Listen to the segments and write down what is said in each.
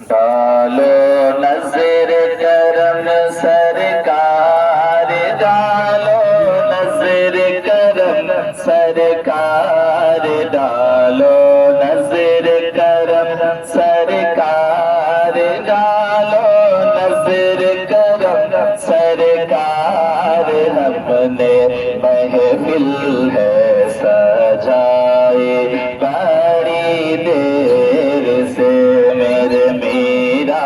डालो नजर करम सरकार, डालो नजर करम सरकार, डालो नजर करम सरकार, डालो नजर करम सरकार। हमने महफिल है सजाए बड़ी देर से मेरे मीरा,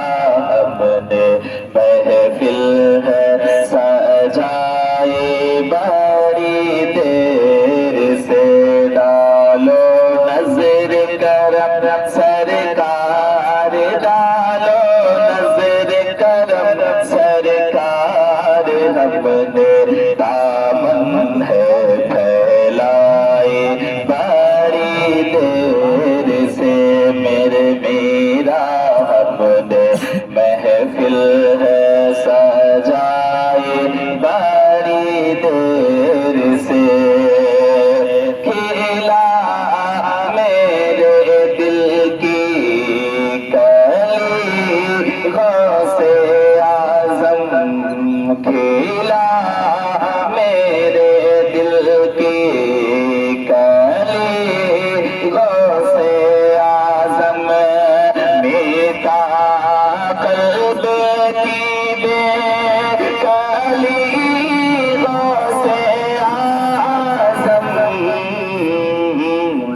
हमने महफिल है सजाए बड़ी देर से। डालो नजर करम सरकार, डालो नजर करम सरकार। हमने दामन है फैलाए बड़ी देर से मेरे मीरा, हमने महफिल है सजाए बड़ी देर से। खिला मेरे दिल की कली गौसे आज़म, खिला मेरे दिल की कली गौसे आज़म। मीठा कल्ब की बेकली गौसे आज़म।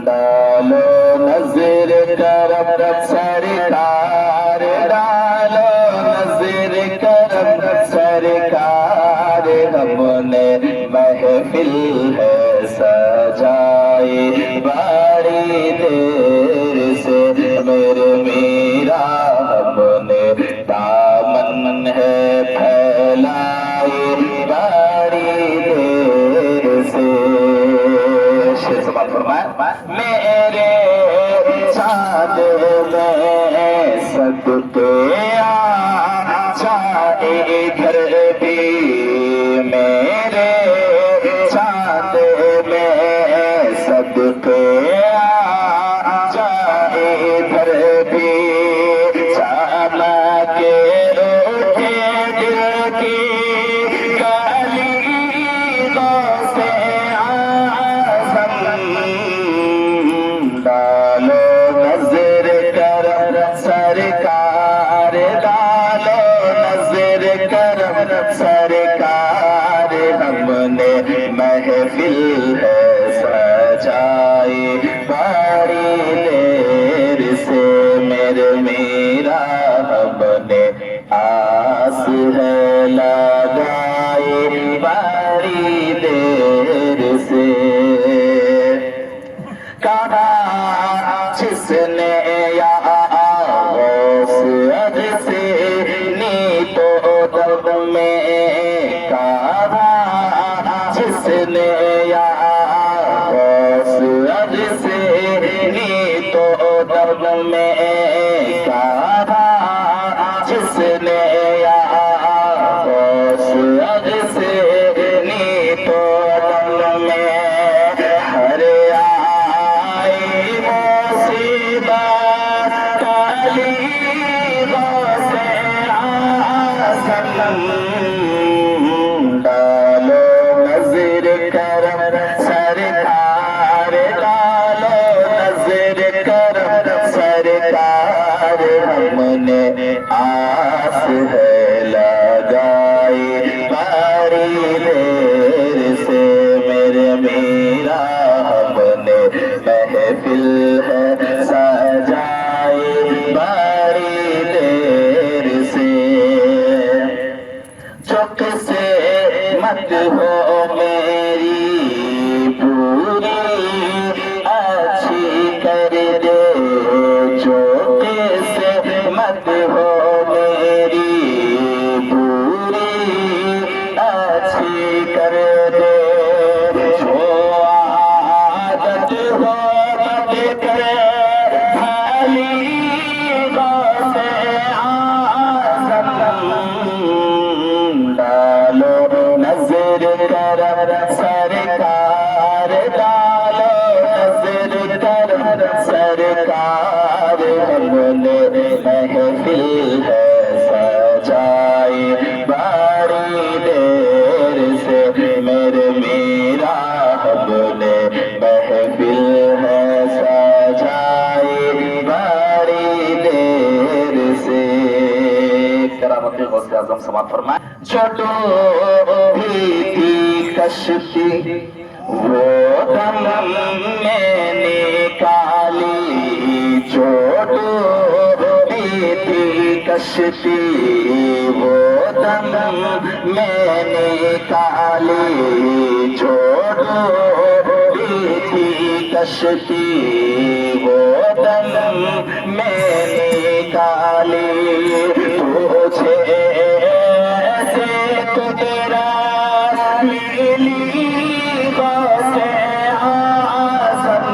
डालो नजर करम सरकार, डालो नजर करम सरकार। हमने महफिल है सजाए बड़ी देर से मेरे मीरा, हमने दामन है फैलाए बड़ी देर से। शेर से बात फरमाया, मेरे चाँद में सदके आ जाए इधर भी, मेरे चाँद में सदके आ जाए इधर भी। चमके उठे दिल की कली गौसे आज़म। डालो नजर करम सरकार, डालो नजर करम सरकार। हमने महफिल है सजाए बड़ी देर से मेरे मीरा, हमने आस है लगाए बड़ी देर से। कहा जिसने या से नी तो दर्द में, कहा जिसने या से नी तो दर्द में, कहा जिसने या से नी तो दर्द में। हर आई मुसीबत काली गौसे आज़म। डालो नजर करम सरकार, डालो नजर करम सरकार। हमने आस है लगाई बड़ी देर से मेरे मीरा, हमने महफिल है सजाए बड़ी देर से। चुप से मत हो मेरी पूरी अच्छी कर दे, चुप से मत हो मेरी पूरी अच्छी कर दे। जो आदत हो मत करे खाली गौसे आज़म। डालो नजर करम सरकार, डालो नजर करम आजम समाप्त फरमाए। छोटो ही थी कश्ती वो दम मैंने काली, छोटो ही थी कश्ती वो दम मैंने काली, छोटो ही थी कश्ती वो दम मैंने काली, तुझे ऐसे तो तेरा लीली से आसम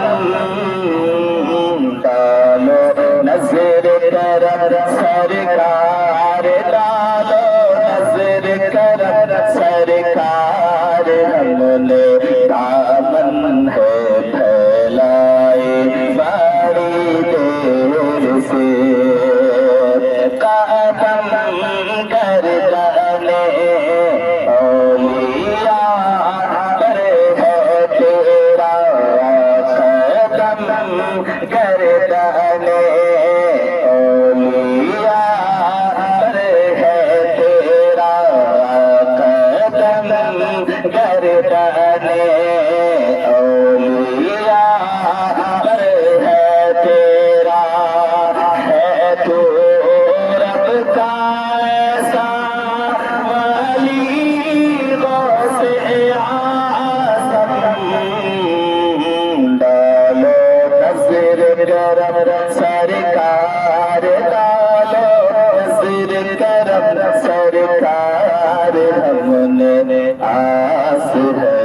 डालो नजर कर सरकार, डालो नजर कर सरकार, हमने दामन है फैलाए बड़ी देर से, कदम गर्दने औलिया पर है तेरा, कदम गर्दने औलिया पर है तेरा, कदम गर्दने औलिया पर है तेरा, है तो रब का ऐसा वली गौसे आज़म, डालो नज़र करम सरकार, डालो नज़र करम सरकार, हमने आस है